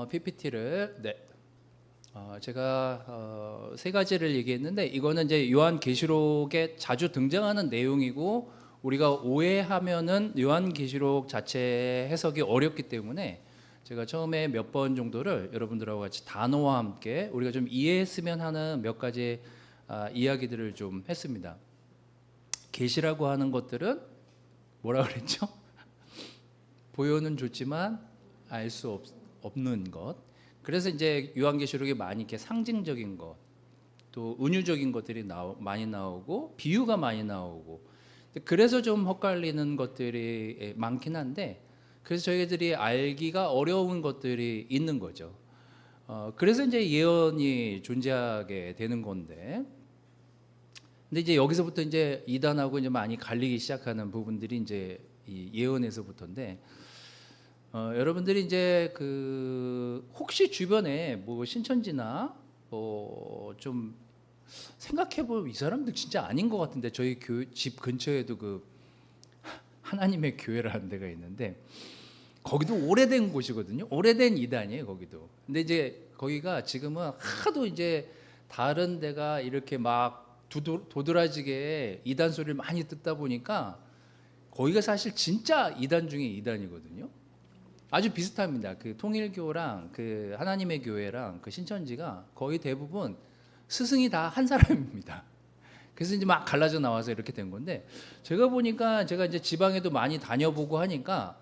PPT를 제가 세 가지를 얘기했는데 이거는 이제 요한계시록에 자주 등장하는 내용이고 우리가 오해하면은 요한계시록 자체 해석이 어렵기 때문에 제가 처음에 몇 번 정도를 여러분들하고 같이 단어와 함께 우리가 좀 이해했으면 하는 몇 가지 이야기들을 좀 했습니다. 계시라고 하는 것들은 뭐라 그랬죠? 보여는 좋지만 알 수 없는 것. 그래서 이제 요한계시록에 많이 이렇게 상징적인 것, 또 은유적인 것들이 많이 나오고 비유가 많이 나오고. 그래서 좀 헛갈리는 것들이 많긴 한데, 그래서 저희들이 알기가 어려운 것들이 있는 거죠. 그래서 이제 예언이 존재하게 되는 건데, 근데 이제 여기서부터 이제 이단하고 이제 많이 갈리기 시작하는 부분들이 이제 이 예언에서부터인데. 여러분들이 이제 혹시 주변에 뭐 신천지나 좀 생각해보면 이 사람들 진짜 아닌 것 같은데 저희 집 근처에도 하나님의 교회라는 데가 있는데 거기도 오래된 곳이거든요. 오래된 이단이에요, 거기도. 근데 이제 거기가 지금은 하도 이제 다른 데가 이렇게 막 도드라지게 이단 소리를 많이 듣다 보니까 거기가 사실 진짜 이단 중에 이단이거든요. 아주 비슷합니다. 통일교랑 하나님의 교회랑 신천지가 거의 대부분 스승이 다 한 사람입니다. 그래서 이제 막 갈라져 나와서 이렇게 된 건데, 제가 보니까 제가 이제 지방에도 많이 다녀보고 하니까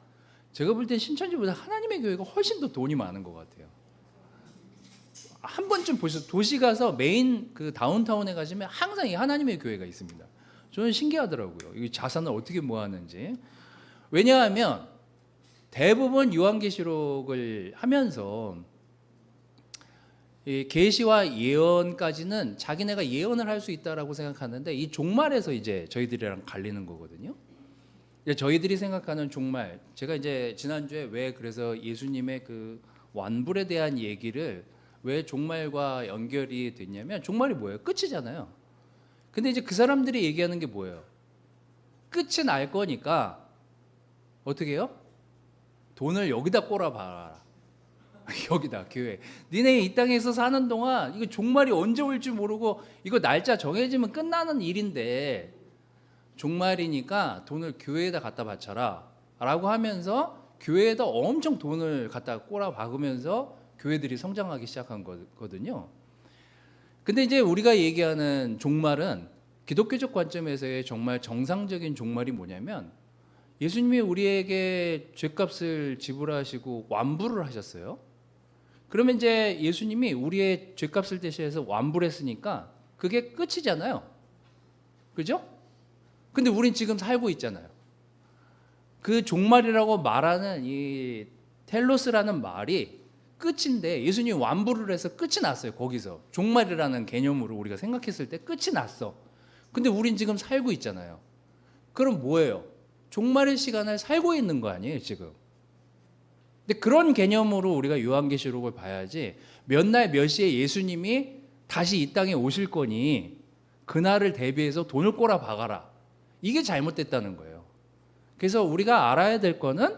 제가 볼 땐 신천지보다 하나님의 교회가 훨씬 더 돈이 많은 것 같아요. 한 번쯤 보셔서 도시 가서 메인 다운타운에 가시면 항상 이 하나님의 교회가 있습니다. 저는 신기하더라고요. 이 자산을 어떻게 모았는지. 왜냐하면 대부분 요한계시록을 하면서 이 계시와 예언까지는 자기네가 예언을 할 수 있다라고 생각하는데 이 종말에서 이제 저희들이랑 갈리는 거거든요. 저희들이 생각하는 종말, 제가 이제 지난주에 왜 그래서 예수님의 완불에 대한 얘기를 왜 종말과 연결이 됐냐면, 종말이 뭐예요? 끝이잖아요. 근데 이제 그 사람들이 얘기하는 게 뭐예요? 끝이 날 거니까 어떻게 해요? 돈을 여기다 꼬라봐라. 여기다, 교회. 니네 이 땅에서 사는 동안 이거 종말이 언제 올지 모르고 이거 날짜 정해지면 끝나는 일인데 종말이니까 돈을 교회에다 갖다 바쳐라 라고 하면서 교회에다 엄청 돈을 갖다 꼬라박으면서 교회들이 성장하기 시작한 거거든요. 근데 이제 우리가 얘기하는 종말은 기독교적 관점에서의 정말 정상적인 종말이 뭐냐면, 예수님이 우리에게 죄값을 지불하시고 완불을 하셨어요. 그러면 이제 예수님이 우리의 죄값을 대신해서 완불했으니까 그게 끝이잖아요. 그죠? 근데 우린 지금 살고 있잖아요. 그 종말이라고 말하는 이 텔로스라는 말이 끝인데, 예수님이 완불을 해서 끝이 났어요. 거기서 종말이라는 개념으로 우리가 생각했을 때 끝이 났어. 근데 우린 지금 살고 있잖아요. 그럼 뭐예요? 종말의 시간을 살고 있는 거 아니에요, 지금. 근데 그런 개념으로 우리가 요한계시록을 봐야지, 몇 날 몇 시에 예수님이 다시 이 땅에 오실 거니 그날을 대비해서 돈을 꼬라 박아라, 이게 잘못됐다는 거예요. 그래서 우리가 알아야 될 거는,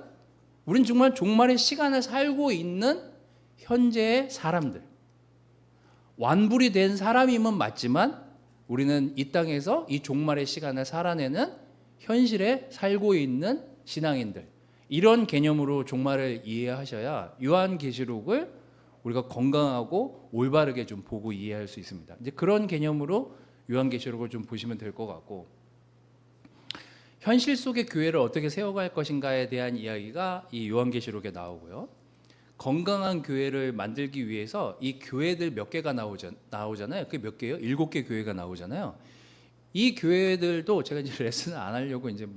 우린 정말 종말의 시간을 살고 있는 현재의 사람들, 완불이 된 사람이면 맞지만 우리는 이 땅에서 이 종말의 시간을 살아내는 현실에 살고 있는 신앙인들, 이런 개념으로 종말을 이해하셔야 요한계시록을 우리가 건강하고 올바르게 좀 보고 이해할 수 있습니다. 이제 그런 개념으로 요한계시록을 좀 보시면 될 것 같고, 현실 속의 교회를 어떻게 세워갈 것인가에 대한 이야기가 이 요한계시록에 나오고요. 건강한 교회를 만들기 위해서 이 교회들 몇 개가 나오잖아요. 그게 몇 개예요? 7개 교회가 나오잖아요. 이 교회들도 제가 이제 레슨을 안 하려고 이제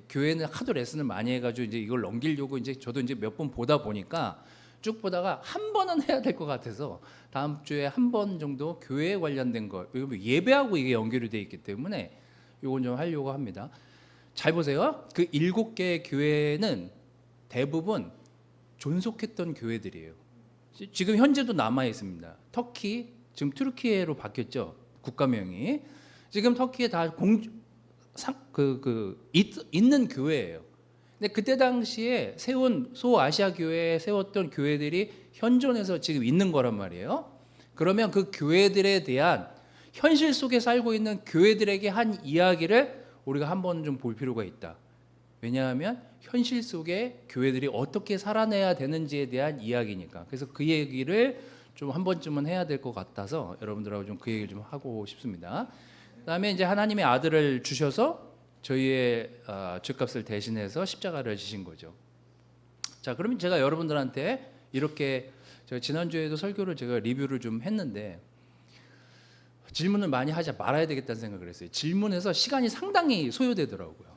교회는 하도 레슨을 많이 해가지고 이제 이걸 넘기려고 이제 저도 이제 몇 번 보다 보니까 쭉 보다가 한 번은 해야 될 것 같아서 다음 주에 한 번 정도 교회에 관련된 거, 예배하고 이게 연결이 돼 있기 때문에 이건 좀 하려고 합니다. 잘 보세요. 7개의 교회는 대부분 존속했던 교회들이에요. 지금 현재도 남아 있습니다. 터키, 지금 튀르키예로 바뀌었죠, 국가명이. 지금 터키에 다 있는 교회예요. 근데 그때 당시에 세운 소아시아 교회에 세웠던 교회들이 현존해서 지금 있는 거란 말이에요. 그러면 그 교회들에 대한 현실 속에 살고 있는 교회들에게 한 이야기를 우리가 한번 좀 볼 필요가 있다. 왜냐하면 현실 속에 교회들이 어떻게 살아내야 되는지에 대한 이야기니까. 그래서 그 얘기를 좀 한 번쯤은 해야 될 것 같아서 여러분들하고 좀 그 얘기를 좀 하고 싶습니다. 그다음에 이제 하나님의 아들을 주셔서 저희의 죄값을 대신해서 십자가를 지신 거죠. 자, 그러면 제가 여러분들한테 이렇게 제가 지난주에도 설교를 제가 리뷰를 좀 했는데 질문을 많이 하지 말아야 되겠다는 생각을 했어요. 질문해서 시간이 상당히 소요되더라고요.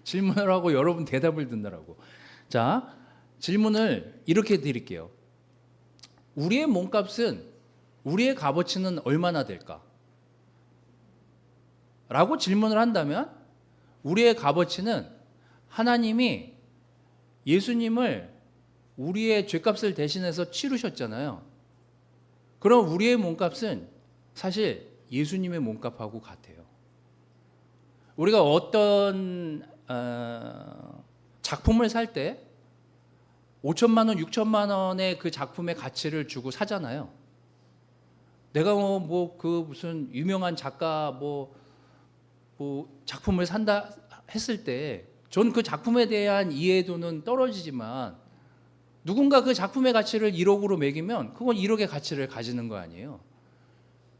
질문을 하고 여러분 대답을 듣느라고. 자, 질문을 이렇게 드릴게요. 우리의 몸값은, 우리의 값어치는 얼마나 될까? 라고 질문을 한다면 우리의 값어치는 하나님이 예수님을 우리의 죄값을 대신해서 치르셨잖아요. 그럼 우리의 몸값은 사실 예수님의 몸값하고 같아요. 우리가 어떤 작품을 살 때 5천만 원, 6천만 원의 그 작품의 가치를 주고 사잖아요. 내가 그 무슨 유명한 작가 뭐 작품을 산다 했을 때 전 그 작품에 대한 이해도는 떨어지지만 누군가 그 작품의 가치를 1억으로 매기면 그건 1억의 가치를 가지는 거 아니에요.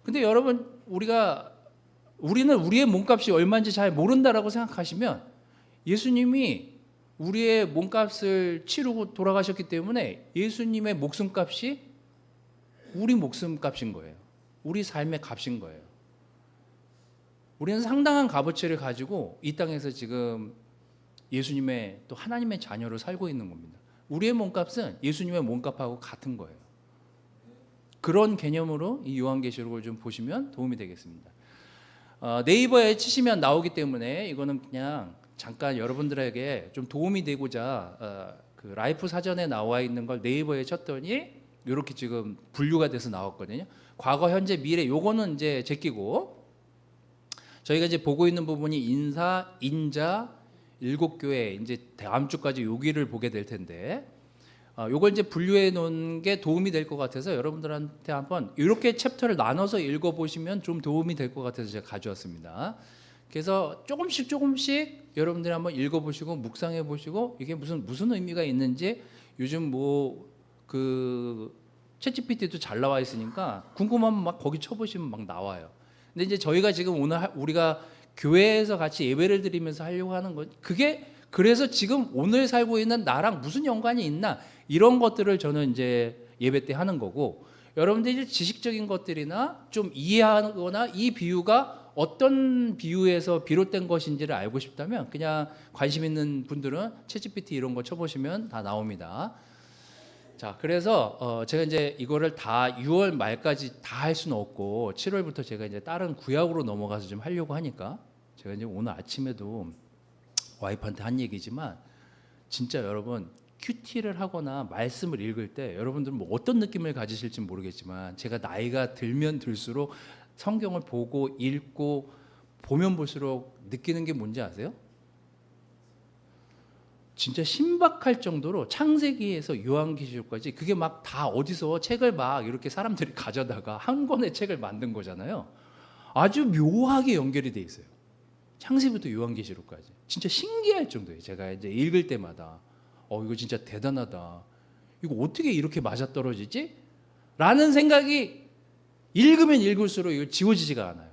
근데 여러분, 우리는 우리의 몸값이 얼마인지 잘 모른다라고 생각하시면 예수님이 우리의 몸값을 치르고 돌아가셨기 때문에 예수님의 목숨값이 우리 목숨값인 거예요. 우리 삶의 값인 거예요. 우리는 상당한 값어치를 가지고 이 땅에서 지금 예수님의 또 하나님의 자녀로 살고 있는 겁니다. 우리의 몸값은 예수님의 몸값하고 같은 거예요. 그런 개념으로 이 요한계시록을 좀 보시면 도움이 되겠습니다. 네이버에 치시면 나오기 때문에 이거는 그냥 잠깐 여러분들에게 좀 도움이 되고자 그 라이프 사전에 나와 있는 걸 네이버에 쳤더니 이렇게 지금 분류가 돼서 나왔거든요. 과거, 현재, 미래 요거는 이제 제끼고 저희가 이제 보고 있는 부분이 인사, 인자, 일곱 교회 이제 다음 주까지 여기를 보게 될 텐데 요걸 이제 분류해 놓은 게 도움이 될 것 같아서 여러분들한테 한번 이렇게 챕터를 나눠서 읽어 보시면 좀 도움이 될 것 같아서 제가 가져왔습니다. 그래서 조금씩 여러분들이 한번 읽어 보시고 묵상해 보시고 이게 무슨 의미가 있는지 요즘 그 챗GPT도 잘 나와 있으니까 궁금하면 막 거기 쳐보시면 막 나와요. 근데 이제 저희가 지금 오늘 우리가 교회에서 같이 예배를 드리면서 하려고 하는 것, 그게 그래서 지금 오늘 살고 있는 나랑 무슨 연관이 있나 이런 것들을 저는 이제 예배 때 하는 거고, 여러분들이 지식적인 것들이나 좀 이해하거나 이 비유가 어떤 비유에서 비롯된 것인지를 알고 싶다면 그냥 관심 있는 분들은 챗GPT 이런 거 쳐보시면 다 나옵니다. 자, 그래서 제가 이제 이거를 다 6월 말까지 다 할 수는 없고 7월부터 제가 이제 다른 구약으로 넘어가서 좀 하려고 하니까 제가 이제 오늘 아침에도 와이프한테 한 얘기지만 진짜 여러분 큐티를 하거나 말씀을 읽을 때 여러분들은 뭐 어떤 느낌을 가지실지 모르겠지만 제가 나이가 들면 들수록 성경을 보고 읽고 보면 볼수록 느끼는 게 뭔지 아세요? 진짜 신박할 정도로 창세기에서 요한계시록까지 그게 막 다 어디서 책을 막 이렇게 사람들이 가져다가 한 권의 책을 만든 거잖아요. 아주 묘하게 연결이 돼 있어요. 창세기부터 요한계시록까지 진짜 신기할 정도예요. 제가 이제 읽을 때마다 이거 진짜 대단하다. 이거 어떻게 이렇게 맞아떨어지지? 라는 생각이 읽으면 읽을수록 이거 지워지지가 않아요.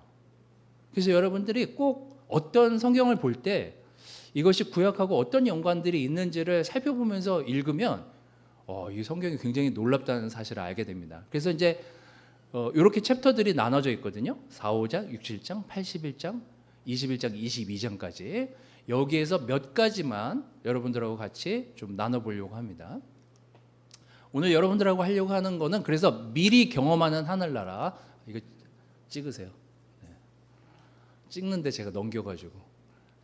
그래서 여러분들이 꼭 어떤 성경을 볼 때 이것이 구약하고 어떤 연관들이 있는지를 살펴보면서 읽으면 이 성경이 굉장히 놀랍다는 사실을 알게 됩니다. 그래서 이제 이렇게 챕터들이 나눠져 있거든요. 4, 5장, 6, 7장, 81장, 21장, 22장까지 여기에서 몇 가지만 여러분들하고 같이 좀 나눠보려고 합니다. 오늘 여러분들하고 하려고 하는 거는 그래서 미리 경험하는 하늘나라, 이거 찍으세요. 네. 찍는데 제가 넘겨가지고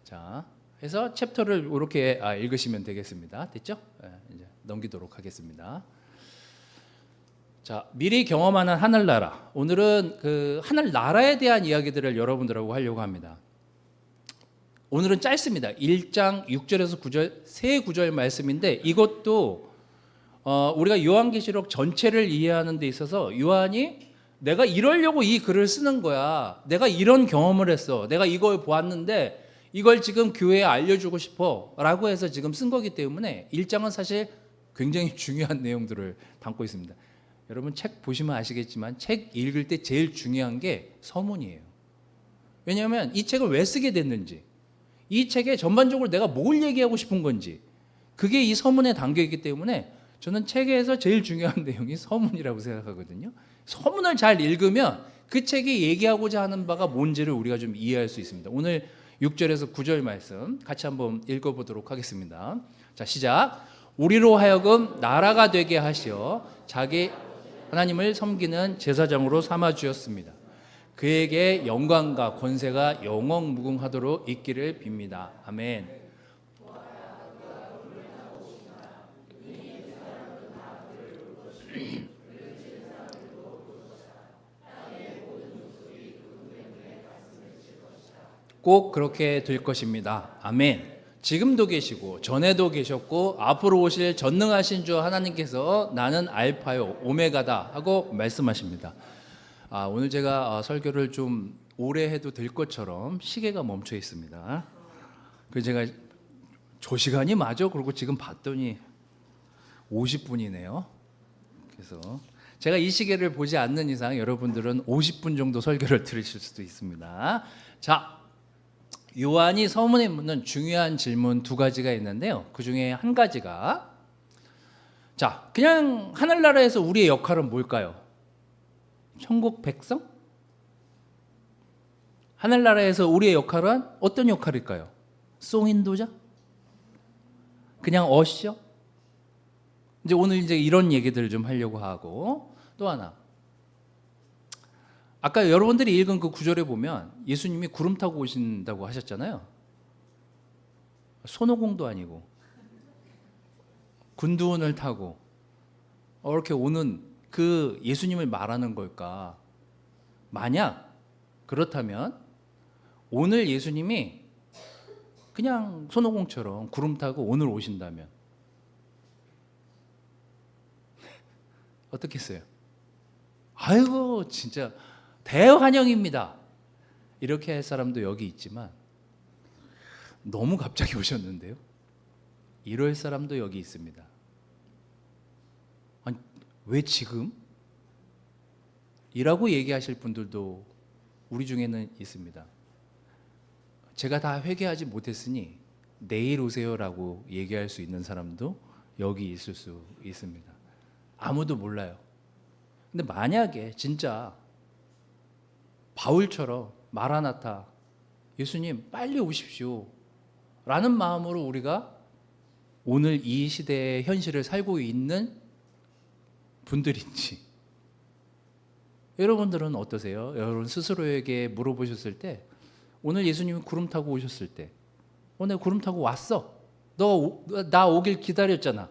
자, 해서 챕터를 이렇게 읽으시면 되겠습니다. 됐죠? 네, 이제 넘기도록 하겠습니다. 자, 미리 경험하는 하늘나라. 오늘은 그 하늘나라에 대한 이야기들을 여러분들하고 하려고 합니다. 오늘은 짧습니다. 1장 6절에서 9절 세 구절 말씀인데 이것도 우리가 요한계시록 전체를 이해하는 데 있어서 요한이 내가 이러려고 이 글을 쓰는 거야. 내가 이런 경험을 했어. 내가 이걸 보았는데 이걸 지금 교회에 알려주고 싶어 라고 해서 지금 쓴 거기 때문에 1장은 사실 굉장히 중요한 내용들을 담고 있습니다. 여러분 책 보시면 아시겠지만 책 읽을 때 제일 중요한 게 서문이에요. 왜냐하면 이 책을 왜 쓰게 됐는지, 이 책에 전반적으로 내가 뭘 얘기하고 싶은 건지, 그게 이 서문에 담겨 있기 때문에 저는 책에서 제일 중요한 내용이 서문이라고 생각하거든요. 서문을 잘 읽으면 그 책이 얘기하고자 하는 바가 뭔지를 우리가 좀 이해할 수 있습니다. 오늘 6절에서 9절 말씀 같이 한번 읽어보도록 하겠습니다. 자, 시작. 우리로 하여금 나라가 되게 하시어 자기 하나님을 섬기는 제사장으로 삼아 주었습니다. 그에게 영광과 권세가 영원무궁하도록 있기를 빕니다. 아멘. 꼭 그렇게 될 것입니다. 아멘. 지금도 계시고 전에도 계셨고 앞으로 오실 전능하신 주 하나님께서 나는 알파요 오메가다 하고 말씀하십니다. 오늘 제가 설교를 좀 오래 해도 될 것처럼 시계가 멈춰 있습니다. 그래서 제가 저 시간이 맞아? 그러고 지금 봤더니 50분이네요. 그래서 제가 이 시계를 보지 않는 이상 여러분들은 50분 정도 설교를 들으실 수도 있습니다. 자, 요한이 서문에 묻는 중요한 질문 두 가지가 있는데요. 그 중에 한 가지가, 자, 그냥 하늘나라에서 우리의 역할은 뭘까요? 천국 백성? 하늘나라에서 우리의 역할은 어떤 역할일까요? 송인도자? 그냥 어시죠? 이제 오늘 이제 이런 얘기들을 좀 하려고 하고, 또 하나, 아까 여러분들이 읽은 그 구절에 보면 예수님이 구름 타고 오신다고 하셨잖아요. 손오공도 아니고 군두운을 타고 이렇게 오는 그 예수님을 말하는 걸까? 만약 그렇다면 오늘 예수님이 그냥 손오공처럼 구름 타고 오늘 오신다면 어떻겠어요? 아이고 진짜 대환영입니다. 이렇게 할 사람도 여기 있지만 너무 갑자기 오셨는데요. 이럴 사람도 여기 있습니다. 아니, 왜 지금? 이라고 얘기하실 분들도 우리 중에는 있습니다. 제가 다 회개하지 못했으니 내일 오세요라고 얘기할 수 있는 사람도 여기 있을 수 있습니다. 아무도 몰라요. 근데 만약에 진짜 바울처럼 마라나타, 예수님 빨리 오십시오 라는 마음으로 우리가 오늘 이 시대의 현실을 살고 있는 분들인지 여러분들은 어떠세요? 여러분 스스로에게 물어보셨을 때 오늘 예수님이 구름 타고 오셨을 때 내가 구름 타고 왔어. 나 오길 기다렸잖아.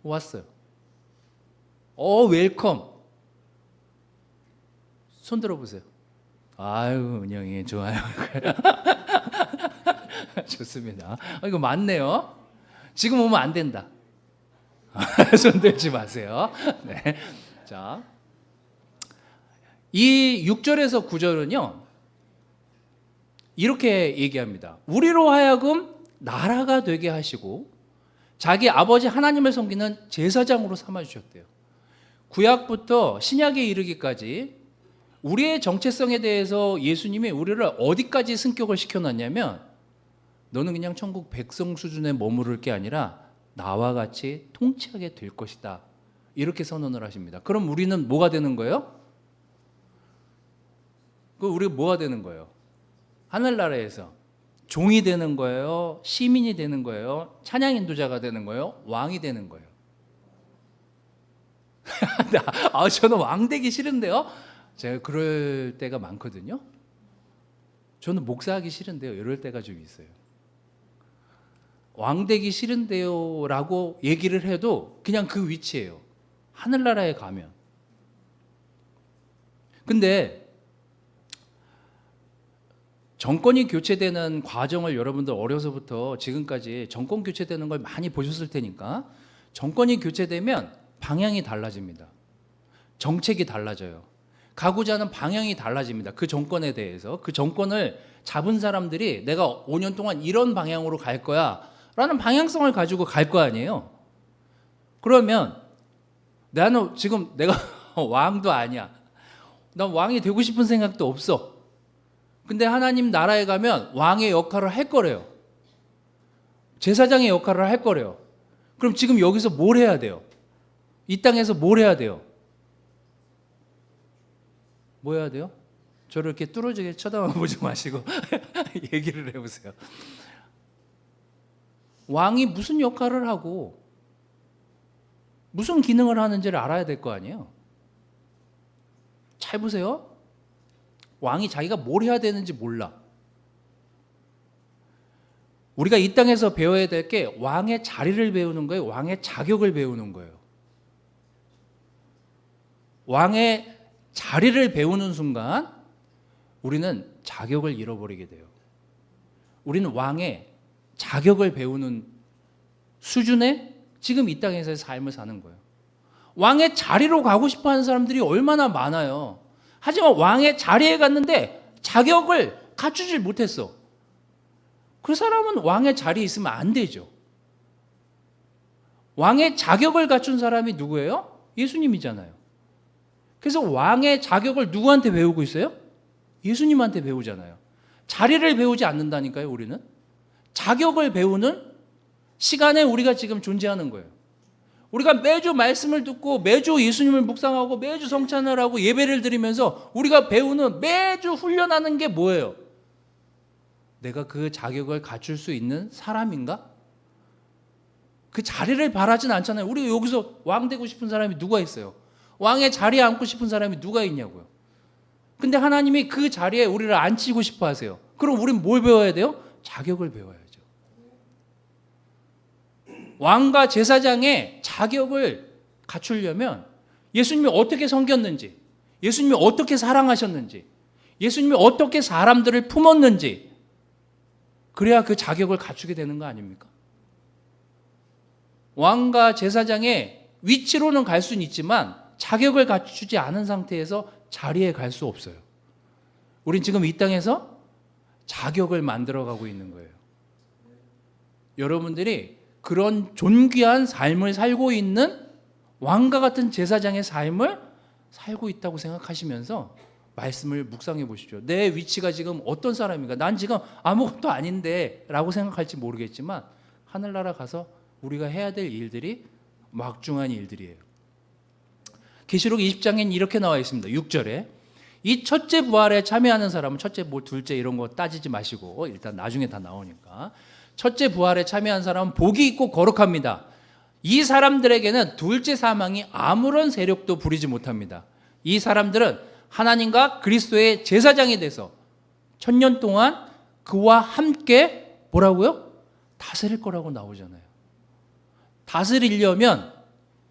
왔어요. 웰컴. 손 들어보세요. 아유, 은영이 좋아요. 좋습니다. 이거 맞네요. 지금 오면 안 된다. 손 들지 마세요. 네. 자, 이 6절에서 9절은요, 이렇게 얘기합니다. 우리로 하여금 나라가 되게 하시고 자기 아버지 하나님을 섬기는 제사장으로 삼아주셨대요. 구약부터 신약에 이르기까지 우리의 정체성에 대해서 예수님이 우리를 어디까지 승격을 시켜놨냐면 너는 그냥 천국 백성 수준에 머무를 게 아니라 나와 같이 통치하게 될 것이다. 이렇게 선언을 하십니다. 그럼 우리는 뭐가 되는 거예요? 우리가 뭐가 되는 거예요? 하늘나라에서 종이 되는 거예요? 시민이 되는 거예요? 찬양 인도자가 되는 거예요? 왕이 되는 거예요? 저는 왕 되기 싫은데요? 제가 그럴 때가 많거든요. 저는 목사하기 싫은데요. 이럴 때가 좀 있어요. 왕 되기 싫은데요 라고 얘기를 해도 그냥 그 위치예요. 하늘나라에 가면. 근데 정권이 교체되는 과정을 여러분들 어려서부터 지금까지 정권 교체되는 걸 많이 보셨을 테니까 정권이 교체되면 방향이 달라집니다. 정책이 달라져요. 가고자 하는 방향이 달라집니다. 그 정권에 대해서. 그 정권을 잡은 사람들이 내가 5년 동안 이런 방향으로 갈 거야 라는 방향성을 가지고 갈 거 아니에요. 그러면 나는 지금 내가 왕도 아니야. 난 왕이 되고 싶은 생각도 없어. 근데 하나님 나라에 가면 왕의 역할을 할 거래요. 제사장의 역할을 할 거래요. 그럼 지금 여기서 뭘 해야 돼요? 이 땅에서 뭘 해야 돼요? 뭐 해야 돼요? 저를 이렇게 뚫어지게 쳐다보지 마시고 얘기를 해보세요. 왕이 무슨 역할을 하고 무슨 기능을 하는지를 알아야 될 거 아니에요. 잘 보세요. 왕이 자기가 뭘 해야 되는지 몰라. 우리가 이 땅에서 배워야 될 게 왕의 자리를 배우는 거예요. 왕의 자격을 배우는 거예요. 왕의 자리를 배우는 순간 우리는 자격을 잃어버리게 돼요. 우리는 왕의 자격을 배우는 수준의 지금 이 땅에서의 삶을 사는 거예요. 왕의 자리로 가고 싶어 하는 사람들이 얼마나 많아요. 하지만 왕의 자리에 갔는데 자격을 갖추질 못했어. 그 사람은 왕의 자리에 있으면 안 되죠. 왕의 자격을 갖춘 사람이 누구예요? 예수님이잖아요. 그래서 왕의 자격을 누구한테 배우고 있어요? 예수님한테 배우잖아요. 자리를 배우지 않는다니까요, 우리는. 자격을 배우는 시간에 우리가 지금 존재하는 거예요. 우리가 매주 말씀을 듣고 매주 예수님을 묵상하고 매주 성찬을 하고 예배를 드리면서 우리가 배우는 매주 훈련하는 게 뭐예요? 내가 그 자격을 갖출 수 있는 사람인가? 그 자리를 바라진 않잖아요. 우리 여기서 왕 되고 싶은 사람이 누가 있어요? 왕의 자리에 앉고 싶은 사람이 누가 있냐고요. 근데 하나님이 그 자리에 우리를 앉히고 싶어 하세요. 그럼 우리는 뭘 배워야 돼요? 자격을 배워야죠. 왕과 제사장의 자격을 갖추려면 예수님이 어떻게 섬겼는지, 예수님이 어떻게 사랑하셨는지, 예수님이 어떻게 사람들을 품었는지, 그래야 그 자격을 갖추게 되는 거 아닙니까? 왕과 제사장의 위치로는 갈 수는 있지만 자격을 갖추지 않은 상태에서 자리에 갈 수 없어요. 우린 지금 이 땅에서 자격을 만들어가고 있는 거예요. 여러분들이 그런 존귀한 삶을 살고 있는 왕과 같은 제사장의 삶을 살고 있다고 생각하시면서 말씀을 묵상해 보십시오. 내 위치가 지금 어떤 사람인가? 난 지금 아무것도 아닌데 라고 생각할지 모르겠지만 하늘나라 가서 우리가 해야 될 일들이 막중한 일들이에요. 계시록 20장엔 이렇게 나와 있습니다. 6절에 이 첫째 부활에 참여하는 사람은 첫째 뭐 둘째 이런 거 따지지 마시고 일단 나중에 다 나오니까 첫째 부활에 참여한 사람은 복이 있고 거룩합니다. 이 사람들에게는 둘째 사망이 아무런 세력도 부리지 못합니다. 이 사람들은 하나님과 그리스도의 제사장이 돼서 1000년 동안 그와 함께 뭐라고요? 다스릴 거라고 나오잖아요. 다스리려면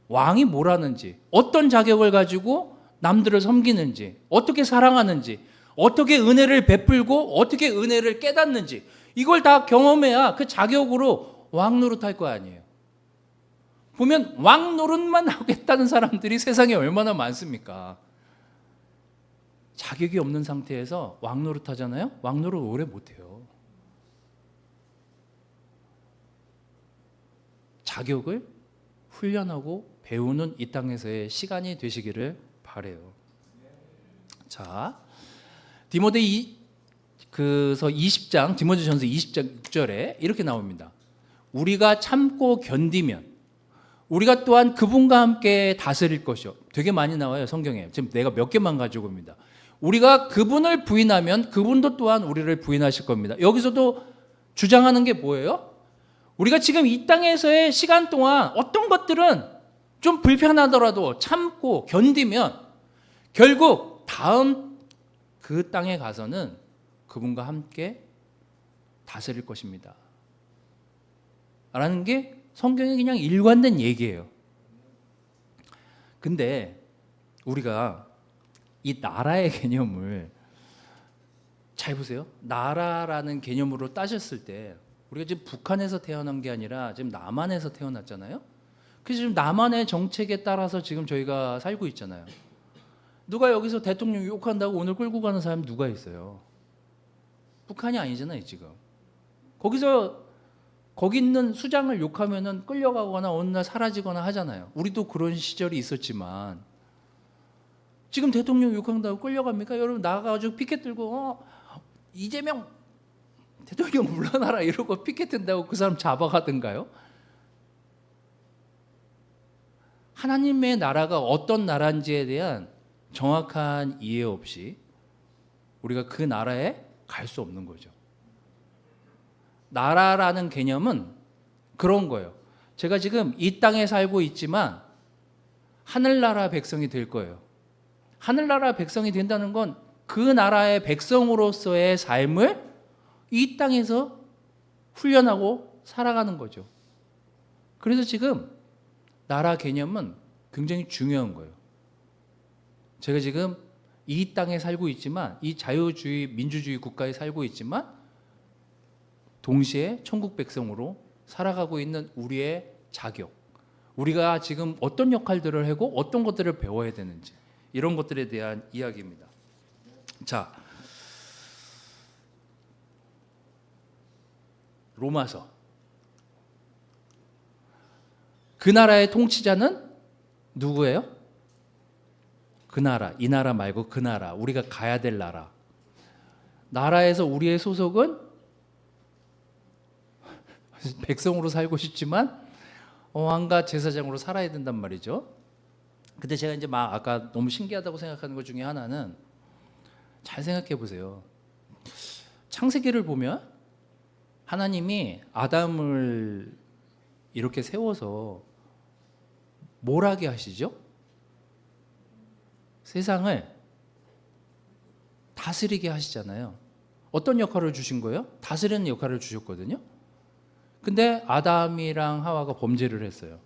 왕이 뭘 하는지, 어떤 자격을 가지고 남들을 섬기는지, 어떻게 사랑하는지, 어떻게 은혜를 베풀고 어떻게 은혜를 깨닫는지 이걸 다 경험해야 그 자격으로 왕 노릇할 거 아니에요. 보면 왕 노릇만 하겠다는 사람들이 세상에 얼마나 많습니까? 자격이 없는 상태에서 왕 노릇 하잖아요. 왕 노릇 오래 못해요. 자격을 훈련하고 배우는 이 땅에서의 시간이 되시기를 바래요. 자, 디모데전서 20장 6절에 이렇게 나옵니다. 우리가 참고 견디면 우리가 또한 그분과 함께 다스릴 것이요. 되게 많이 나와요, 성경에. 지금 내가 몇 개만 가지고 옵니다. 우리가 그분을 부인하면 그분도 또한 우리를 부인하실 겁니다. 여기서도 주장하는 게 뭐예요? 우리가 지금 이 땅에서의 시간 동안 어떤 것들은 좀 불편하더라도 참고 견디면 결국 다음 그 땅에 가서는 그분과 함께 다스릴 것입니다. 라는 게 성경의 그냥 일관된 얘기예요. 근데 우리가 이 나라의 개념을 잘 보세요. 나라라는 개념으로 따졌을 때 우리가 지금 북한에서 태어난 게 아니라 지금 남한에서 태어났잖아요. 그래서 지금 남한의 정책에 따라서 지금 저희가 살고 있잖아요. 누가 여기서 대통령 욕한다고 오늘 끌고 가는 사람 누가 있어요? 북한이 아니잖아요, 지금. 거기 있는 수장을 욕하면은 끌려가거나 어느 날 사라지거나 하잖아요. 우리도 그런 시절이 있었지만 지금 대통령 욕한다고 끌려갑니까? 여러분 나가가지고 피켓 들고 이재명 대통령 물러나라 이러고 피켓 든다고 그 사람 잡아가든가요? 하나님의 나라가 어떤 나라인지에 대한 정확한 이해 없이 우리가 그 나라에 갈 수 없는 거죠. 나라라는 개념은 그런 거예요. 제가 지금 이 땅에 살고 있지만 하늘나라 백성이 될 거예요. 하늘나라 백성이 된다는 건 그 나라의 백성으로서의 삶을 이 땅에서 훈련하고 살아가는 거죠. 그래서 지금 나라 개념은 굉장히 중요한 거예요. 제가 지금 이 땅에 살고 있지만 이 자유주의 민주주의 국가에 살고 있지만 동시에 천국 백성으로 살아가고 있는 우리의 자격, 우리가 지금 어떤 역할들을 하고 어떤 것들을 배워야 되는지 이런 것들에 대한 이야기입니다. 자, 로마서. 그 나라의 통치자는 누구예요? 그 나라, 이 나라 말고 그 나라, 우리가 가야 될 나라. 나라에서 우리의 소속은 백성으로 살고 싶지만 왕과 제사장으로 살아야 된단 말이죠. 근데 제가 이제 막 아까 너무 신기하다고 생각하는 것 중에 하나는 잘 생각해 보세요. 창세기를 보면 하나님이 아담을 이렇게 세워서 뭘 하게 하시죠? 세상을 다스리게 하시잖아요. 어떤 역할을 주신 거예요? 다스리는 역할을 주셨거든요. 근데 아담이랑 하와가 범죄를 했어요.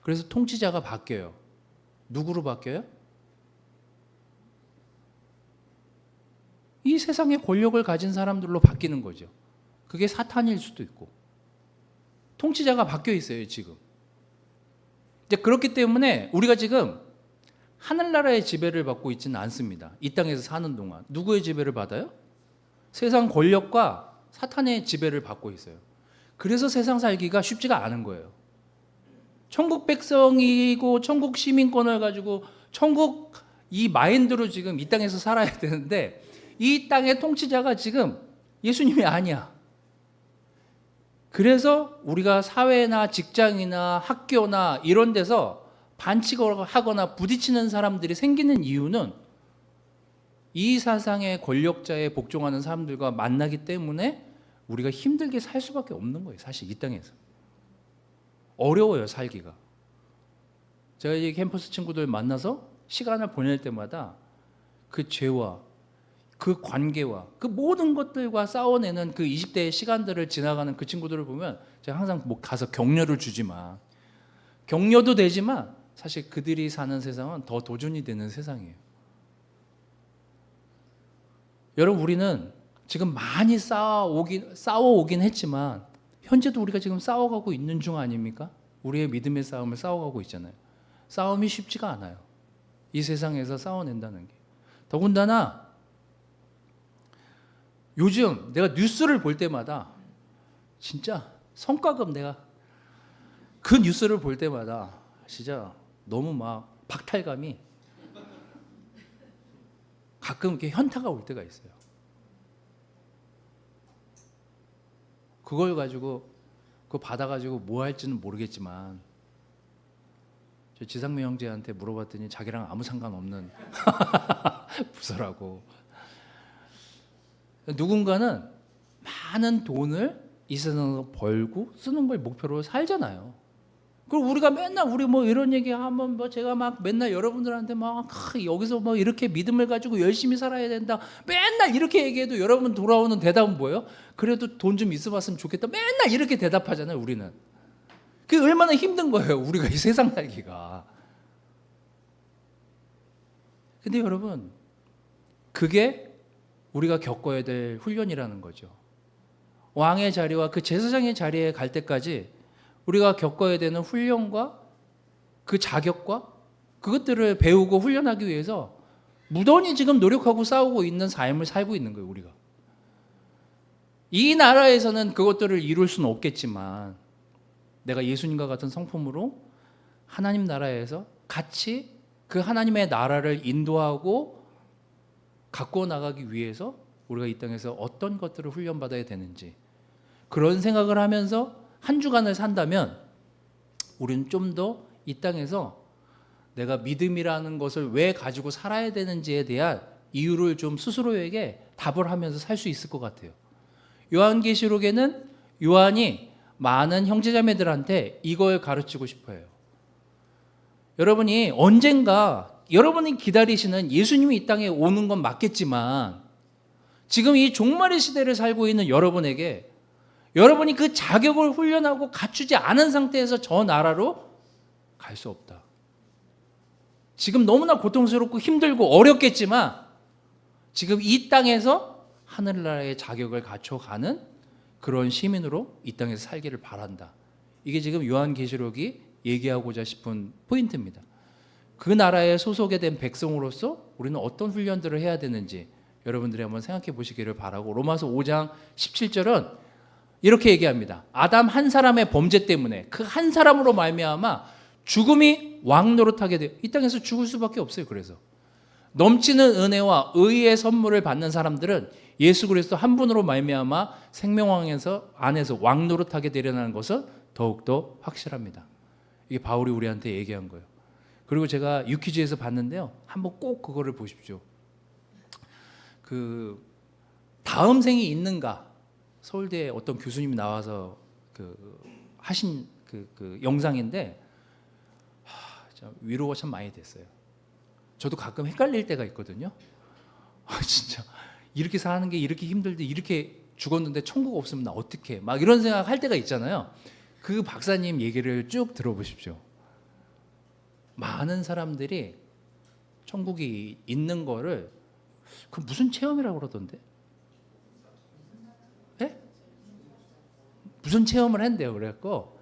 그래서 통치자가 바뀌어요. 누구로 바뀌어요? 이 세상의 권력을 가진 사람들로 바뀌는 거죠. 그게 사탄일 수도 있고. 통치자가 바뀌어 있어요, 지금. 이제 그렇기 때문에 우리가 지금 하늘나라의 지배를 받고 있지는 않습니다. 이 땅에서 사는 동안. 누구의 지배를 받아요? 세상 권력과 사탄의 지배를 받고 있어요. 그래서 세상 살기가 쉽지가 않은 거예요. 천국 백성이고 천국 시민권을 가지고 천국 이 마인드로 지금 이 땅에서 살아야 되는데 이 땅의 통치자가 지금 예수님이 아니야. 그래서 우리가 사회나 직장이나 학교나 이런 데서 반칙하거나 부딪히는 사람들이 생기는 이유는 이 사상의 권력자에 복종하는 사람들과 만나기 때문에 우리가 힘들게 살 수밖에 없는 거예요. 사실 이 땅에서. 어려워요, 살기가. 제가 이 캠퍼스 친구들 만나서 시간을 보낼 때마다 그 죄와 그 관계와 그 모든 것들과 싸워내는 그 20대의 시간들을 지나가는 그 친구들을 보면 제가 항상 뭐 가서 격려를 주지만 격려도 되지만 사실 그들이 사는 세상은 더 도전이 되는 세상이에요. 여러분 우리는 지금 많이 싸워오긴 했지만 현재도 우리가 지금 싸워가고 있는 중 아닙니까? 우리의 믿음의 싸움을 싸워가고 있잖아요. 싸움이 쉽지가 않아요. 이 세상에서 싸워낸다는 게. 더군다나 요즘 내가 뉴스를 볼 때마다 진짜 성과급 내가 그 뉴스를 볼 때마다 진짜 너무 막 박탈감이 가끔 이렇게 현타가 올 때가 있어요. 그걸 가지고 그거 받아가지고 뭐 할지는 모르겠지만 저 지상미 형제한테 물어봤더니 자기랑 아무 상관없는 부서라고. 누군가는 많은 돈을 이 세상에서 벌고 쓰는 걸 목표로 살잖아요. 그리고 우리가 맨날 우리 뭐 이런 얘기하면 뭐 제가 막 맨날 여러분들한테 막 여기서 뭐 이렇게 믿음을 가지고 열심히 살아야 된다. 맨날 이렇게 얘기해도 여러분 돌아오는 대답은 뭐예요? 그래도 돈 좀 있어봤으면 좋겠다. 맨날 이렇게 대답하잖아요, 우리는. 그게 얼마나 힘든 거예요, 우리가 이 세상 살기가. 근데 여러분, 그게 우리가 겪어야 될 훈련이라는 거죠. 왕의 자리와 그 제사장의 자리에 갈 때까지 우리가 겪어야 되는 훈련과 그 자격과 그것들을 배우고 훈련하기 위해서 무던히 지금 노력하고 싸우고 있는 삶을 살고 있는 거예요, 우리가. 이 나라에서는 그것들을 이룰 수는 없겠지만 내가 예수님과 같은 성품으로 하나님 나라에서 같이 그 하나님의 나라를 인도하고 가꾸어 나가기 위해서 우리가 이 땅에서 어떤 것들을 훈련받아야 되는지 그런 생각을 하면서 한 주간을 산다면 우리는 좀 더 이 땅에서 내가 믿음이라는 것을 왜 가지고 살아야 되는지에 대한 이유를 좀 스스로에게 답을 하면서 살 수 있을 것 같아요. 요한계시록에는 요한이 많은 형제자매들한테 이걸 가르치고 싶어요. 여러분이 언젠가 여러분이 기다리시는 예수님이 이 땅에 오는 건 맞겠지만 지금 이 종말의 시대를 살고 있는 여러분에게 여러분이 그 자격을 훈련하고 갖추지 않은 상태에서 저 나라로 갈 수 없다. 지금 너무나 고통스럽고 힘들고 어렵겠지만 지금 이 땅에서 하늘나라의 자격을 갖춰가는 그런 시민으로 이 땅에서 살기를 바란다. 이게 지금 요한계시록이 얘기하고자 싶은 포인트입니다. 그 나라에 소속이 된 백성으로서 우리는 어떤 훈련들을 해야 되는지 여러분들이 한번 생각해 보시기를 바라고 로마서 5장 17절은 이렇게 얘기합니다. 아담 한 사람의 범죄 때문에 그 한 사람으로 말미암아 죽음이 왕노릇하게 돼요. 이 땅에서 죽을 수밖에 없어요. 그래서 넘치는 은혜와 의의 선물을 받는 사람들은 예수 그리스도 한 분으로 말미암아 생명왕에서 안에서 왕노릇하게 되려는 것은 더욱더 확실합니다. 이게 바울이 우리한테 얘기한 거예요. 그리고 제가 유퀴즈에서 봤는데요. 한번 꼭 그거를 보십시오. 그 다음 생이 있는가? 서울대 어떤 교수님이 나와서 하신 그 영상인데 위로가 참 많이 됐어요. 저도 가끔 헷갈릴 때가 있거든요. 진짜 이렇게 사는 게 이렇게 힘들데 이렇게 죽었는데 천국 없으면 나 어떡해? 막 이런 생각 할 때가 있잖아요. 그 박사님 얘기를 쭉 들어보십시오. 많은 사람들이 천국이 있는 거를 그 무슨 체험이라고 그러던데? 네? 무슨 체험을 한대요. 그래갖고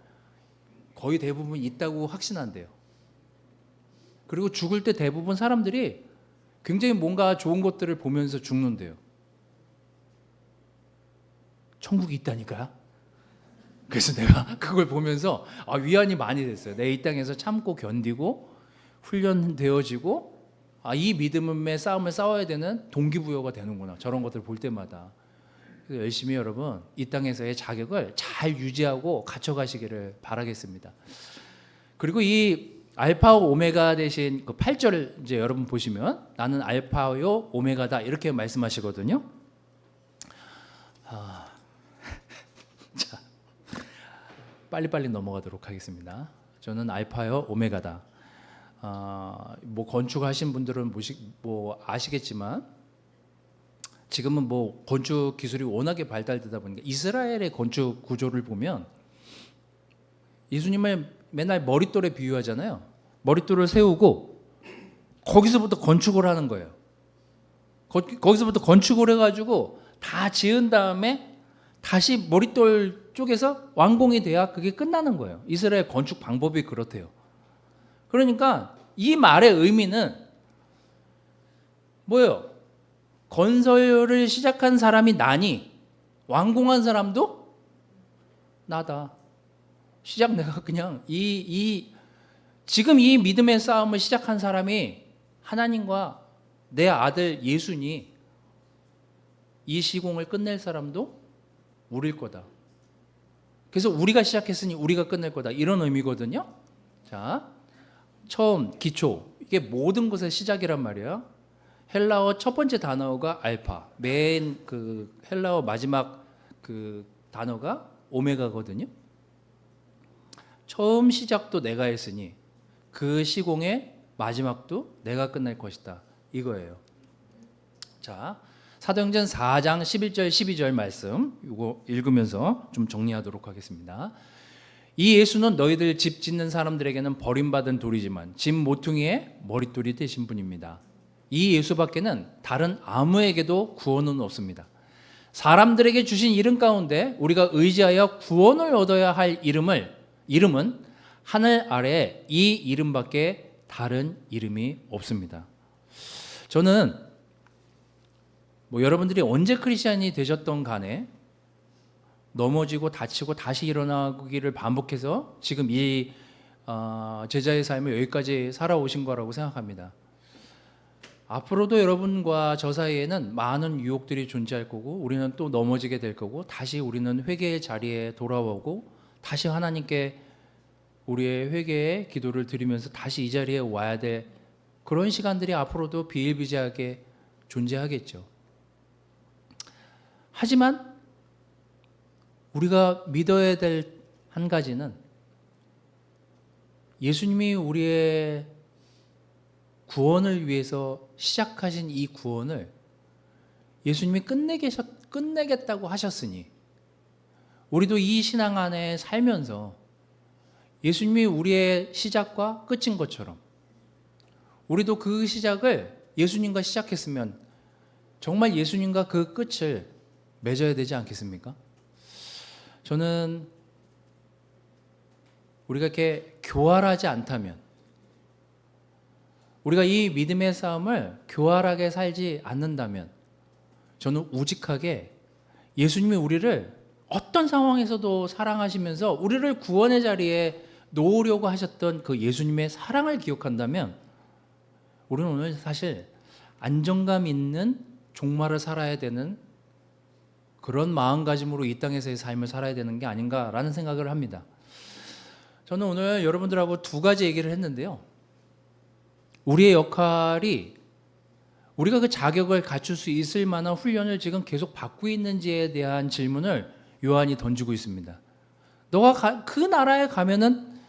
거의 대부분 있다고 확신한대요. 그리고 죽을 때 대부분 사람들이 굉장히 뭔가 좋은 것들을 보면서 죽는데요. 천국이 있다니까요. 그래서 내가 그걸 보면서 위안이 많이 됐어요. 내 이 땅에서 참고 견디고 훈련되어지고 이 믿음의 싸움을 싸워야 되는 동기부여가 되는구나. 저런 것들을 볼 때마다. 그래서 열심히 여러분 이 땅에서의 자격을 잘 유지하고 갖춰가시기를 바라겠습니다. 그리고 이 알파와 오메가 대신 그 8절을 이제 여러분 보시면 나는 알파요 오메가다 이렇게 말씀하시거든요. 자, 빨리빨리 넘어가도록 하겠습니다. 저는 알파요 오메가다. 뭐 건축하신 분들은 아시겠지만 지금은 뭐 건축 기술이 워낙에 발달되다 보니까 이스라엘의 건축 구조를 보면 예수님을 맨날 머릿돌에 비유하잖아요. 머릿돌을 세우고 거기서부터 건축을 하는 거예요. 거기서부터 건축을 해가지고 다 지은 다음에 다시 머릿돌 쪽에서 완공이 돼야 그게 끝나는 거예요. 이스라엘 건축 방법이 그렇대요. 그러니까 이 말의 의미는 뭐예요? 건설을 시작한 사람이 나니 완공한 사람도 나다. 시작 내가 그냥 지금 이 믿음의 싸움을 시작한 사람이 하나님과 내 아들 예수니 이 시공을 끝낼 사람도 우리일 거다. 그래서 우리가 시작했으니 우리가 끝낼 거다. 이런 의미거든요. 자, 처음 기초 이게 모든 것의 시작이란 말이에요. 헬라어 첫 번째 단어가 알파, 맨 그 헬라어 마지막 그 단어가 오메가거든요. 처음 시작도 내가 했으니 그 시공의 마지막도 내가 끝낼 것이다. 이거예요. 자, 사도행전 4장 11절 12절 말씀 이거 읽으면서 좀 정리하도록 하겠습니다. 이 예수는 너희들 집 짓는 사람들에게는 버림받은 돌이지만 집 모퉁이의 머릿돌이 되신 분입니다. 이 예수밖에는 다른 아무에게도 구원은 없습니다. 사람들에게 주신 이름 가운데 우리가 의지하여 구원을 얻어야 할 이름은 하늘 아래에 이 이름밖에 다른 이름이 없습니다. 저는 여러분들이 언제 크리스찬이 되셨던 간에 넘어지고 다치고 다시 일어나기를 반복해서 지금 이 제자의 삶을 여기까지 살아오신 거라고 생각합니다. 앞으로도 여러분과 저 사이에는 많은 유혹들이 존재할 거고 우리는 또 넘어지게 될 거고 다시 우리는 회개의 자리에 돌아오고 다시 하나님께 우리의 회개의 기도를 드리면서 다시 이 자리에 와야 될 그런 시간들이 앞으로도 비일비재하게 존재하겠죠. 하지만 우리가 믿어야 될 한 가지는 예수님이 우리의 구원을 위해서 시작하신 이 구원을 예수님이 끝내겠다고 하셨으니 우리도 이 신앙 안에 살면서 예수님이 우리의 시작과 끝인 것처럼 우리도 그 시작을 예수님과 시작했으면 정말 예수님과 그 끝을 맺어야 되지 않겠습니까? 저는 우리가 이렇게 교활하지 않다면 우리가 이 믿음의 싸움을 교활하게 살지 않는다면 저는 우직하게 예수님이 우리를 어떤 상황에서도 사랑하시면서 우리를 구원의 자리에 놓으려고 하셨던 그 예수님의 사랑을 기억한다면 우리는 오늘 사실 안정감 있는 종말을 살아야 되는 그런 마음가짐으로 이 땅에서의 삶을 살아야 되는 게 아닌가라는 생각을 합니다. 저는 오늘 여러분들하고 두 가지 얘기를 했는데요. 우리의 역할이 우리가 그 자격을 갖출 수 있을 만한 훈련을 지금 계속 받고 있는지에 대한 질문을 요한이 던지고 있습니다. 너가 그 나라에 가면은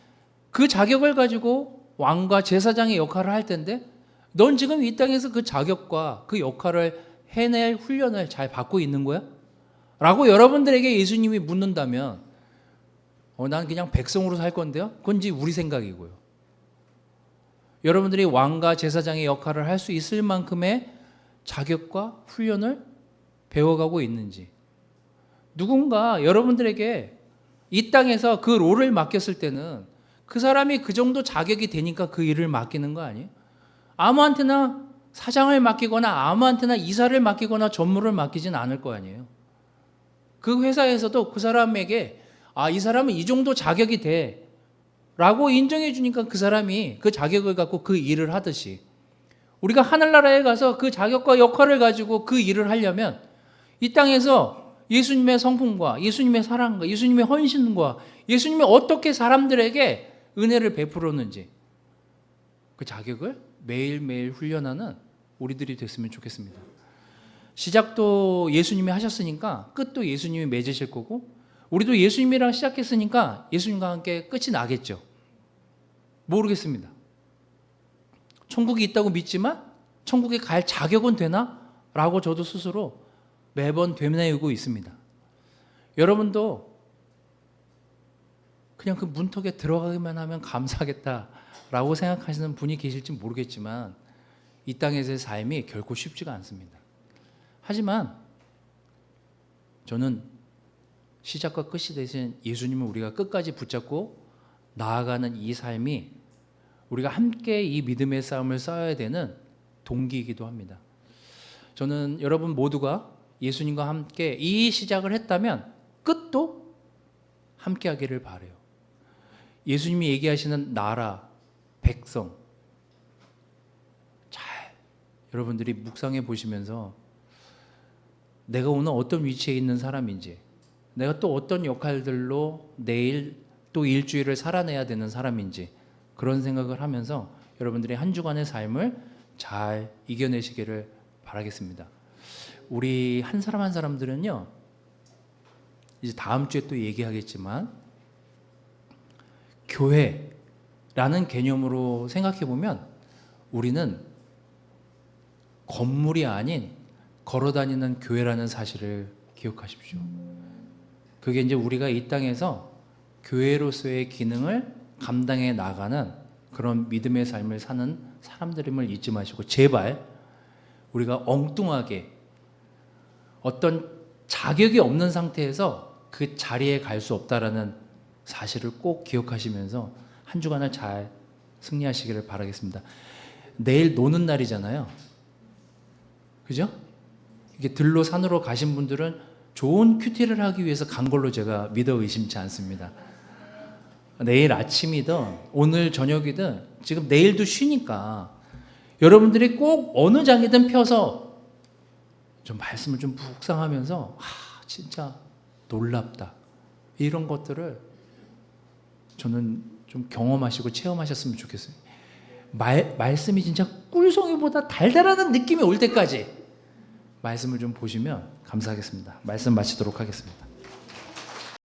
그 자격을 가지고 왕과 제사장의 역할을 할 텐데 넌 지금 이 땅에서 그 자격과 그 역할을 해낼 훈련을 잘 받고 있는 거야? 라고 여러분들에게 예수님이 묻는다면 난 그냥 백성으로 살 건데요? 그건 이제 우리 생각이고요. 여러분들이 왕과 제사장의 역할을 할 수 있을 만큼의 자격과 훈련을 배워가고 있는지 누군가 여러분들에게 이 땅에서 그 롤을 맡겼을 때는 그 사람이 그 정도 자격이 되니까 그 일을 맡기는 거 아니에요? 아무한테나 사장을 맡기거나 아무한테나 이사를 맡기거나 전무를 맡기진 않을 거 아니에요. 그 회사에서도 그 사람에게 이 사람은 이 정도 자격이 돼 라고 인정해 주니까 그 사람이 그 자격을 갖고 그 일을 하듯이 우리가 하늘나라에 가서 그 자격과 역할을 가지고 그 일을 하려면 이 땅에서 예수님의 성품과 예수님의 사랑과 예수님의 헌신과 예수님이 어떻게 사람들에게 은혜를 베풀었는지 그 자격을 매일매일 훈련하는 우리들이 됐으면 좋겠습니다. 시작도 예수님이 하셨으니까 끝도 예수님이 맺으실 거고 우리도 예수님이랑 시작했으니까 예수님과 함께 끝이 나겠죠. 모르겠습니다. 천국이 있다고 믿지만 천국에 갈 자격은 되나? 라고 저도 스스로 매번 되뇌이고 있습니다. 여러분도 그냥 그 문턱에 들어가기만 하면 감사하겠다라고 생각하시는 분이 계실지 모르겠지만 이 땅에서의 삶이 결코 쉽지가 않습니다. 하지만 저는 시작과 끝이 되신 예수님을 우리가 끝까지 붙잡고 나아가는 이 삶이 우리가 함께 이 믿음의 싸움을 싸워야 되는 동기이기도 합니다. 저는 여러분 모두가 예수님과 함께 이 시작을 했다면 끝도 함께 하기를 바라요. 예수님이 얘기하시는 나라, 백성 잘 여러분들이 묵상해 보시면서 내가 오늘 어떤 위치에 있는 사람인지 내가 또 어떤 역할들로 내일 또 일주일을 살아내야 되는 사람인지 그런 생각을 하면서 여러분들이 한 주간의 삶을 잘 이겨내시기를 바라겠습니다. 우리 한 사람 한 사람들은요 이제 다음 주에 또 얘기하겠지만 교회라는 개념으로 생각해 보면 우리는 건물이 아닌 걸어다니는 교회라는 사실을 기억하십시오. 그게 이제 우리가 이 땅에서 교회로서의 기능을 감당해 나가는 그런 믿음의 삶을 사는 사람들임을 잊지 마시고 제발 우리가 엉뚱하게 어떤 자격이 없는 상태에서 그 자리에 갈 수 없다라는 사실을 꼭 기억하시면서 한 주간을 잘 승리하시기를 바라겠습니다. 내일 노는 날이잖아요. 그죠? 이게 들로 산으로 가신 분들은 좋은 큐티를 하기 위해서 간 걸로 제가 믿어 의심치 않습니다. 내일 아침이든 오늘 저녁이든 지금 내일도 쉬니까 여러분들이 꼭 어느 장이든 펴서 좀 말씀을 좀 묵상하면서 진짜 놀랍다 이런 것들을 저는 좀 경험하시고 체험하셨으면 좋겠어요. 말씀이 진짜 꿀송이보다 달달하는 느낌이 올 때까지 말씀을 좀 보시면 감사하겠습니다. 말씀 마치도록 하겠습니다.